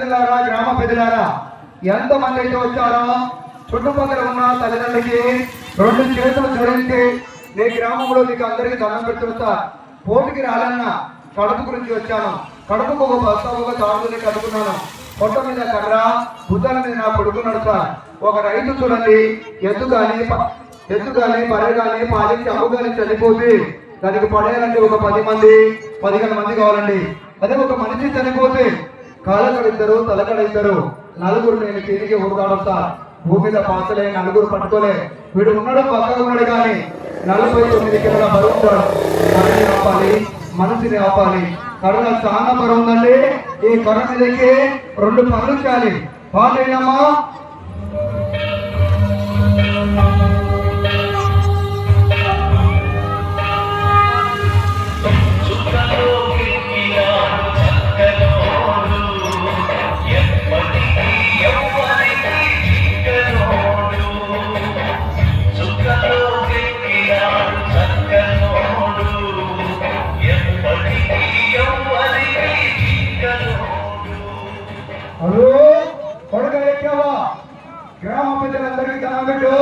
పెద్దలారా, గ్రామ పెద్దలారా, ఎంతమంది అయితే వచ్చారో చుట్టుపక్కల ఉన్న తల్లిదండ్రులకి 2 చేతులు జోడించి నీ గ్రామంలో నీకు అందరికీ దండం పెడుతున్నా. పోటీకి రాలన్నా కడుపు గురించి వచ్చాను. కడుపుకు ఒక బస్తావుగా తాడుని కడుపున్నాను. పొట్ట మీద కర్ర, బుద్ధల మీద నా కొడుకు నడుస్తా. ఒక రైతు చూడండి, ఎద్దు కానీ బర్రె కానీ పాలించి అమ్ము కానీ చనిపోతే దానికి పడేయాలంటే ఒక 10 మంది 15 మంది కావాలండి. అదే ఒక మనిషి చనిపోతే కాళ్ళకడిద్దరు, తలకడిద్దరు, నలుగురు నేను తిరిగి ఊరుగాడుస్తా. భూమి మీద పాతలే, నలుగురు పట్టుకోలే. వీడు ఉన్నాడు పక్కగా ఉన్నాడు కానీ 49 కిలోల బరువు ఉంటాడు. కరుణ ఆపాలి, మనసుని ఆపాలి. కరుణ చాలా బరువు ఉందండి. ఈ కరుణ మీదకి 2 పనులు చేయాలి. పాటేనమ్మా. హలో, కొడుక ఎక్కావా? గ్రామ పెద్దలందరికీ దండం పెట్టు.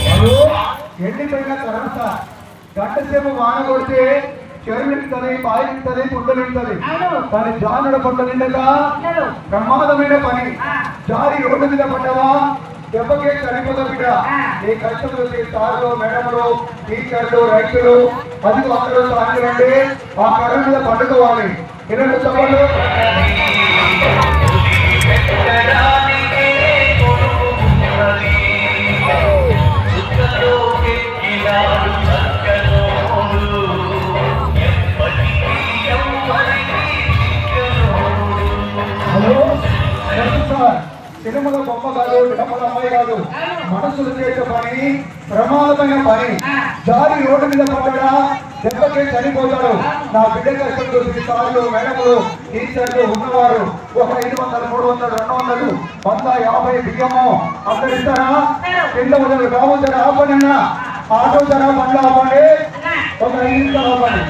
హలో, ఎండిపోయిన కరెంట్ గంట సేపు వాన కొడితే చెరువు నిండుతుంది, బావి నిండుతుంది, పుట్ట నిండుతుంది. కానీ జానుడ పంట నిండగా ప్రమాదమైన పని. జారి రోడ్డు మీద పడ్డవా దెబ్బకే చనిపోతా బిడ్డ. నీ కష్టం చూసి సార్లు, మేడములు, టీచర్లు, రైతులు 10 వందలు సాధ్యమండి. ఆ కర్ర మీద పట్టుకోవాలి. 2 సభలు సినిమల బొమ్మ కాదు, డమ్మల అమ్మాయి కాదు. మనసులు చేసే పని ప్రమాదమైన పని. జారి రోడ్డు మీద పడ్డా దెబ్బకే చనిపోతాడు. నా బిడ్డ కష్టం చూసి సార్లు, మేడములు, టీచర్లు ఉన్నవారు ఒక 500, 300, 200, 100, 50 బియ్యము అందరు ఇస్తారా? కింద మొదలు బాబు ధర ఆపండి, ఆటో ధర బండ్లు ఆపండి, ఒక 5 నిమిషాలు ఆపండి.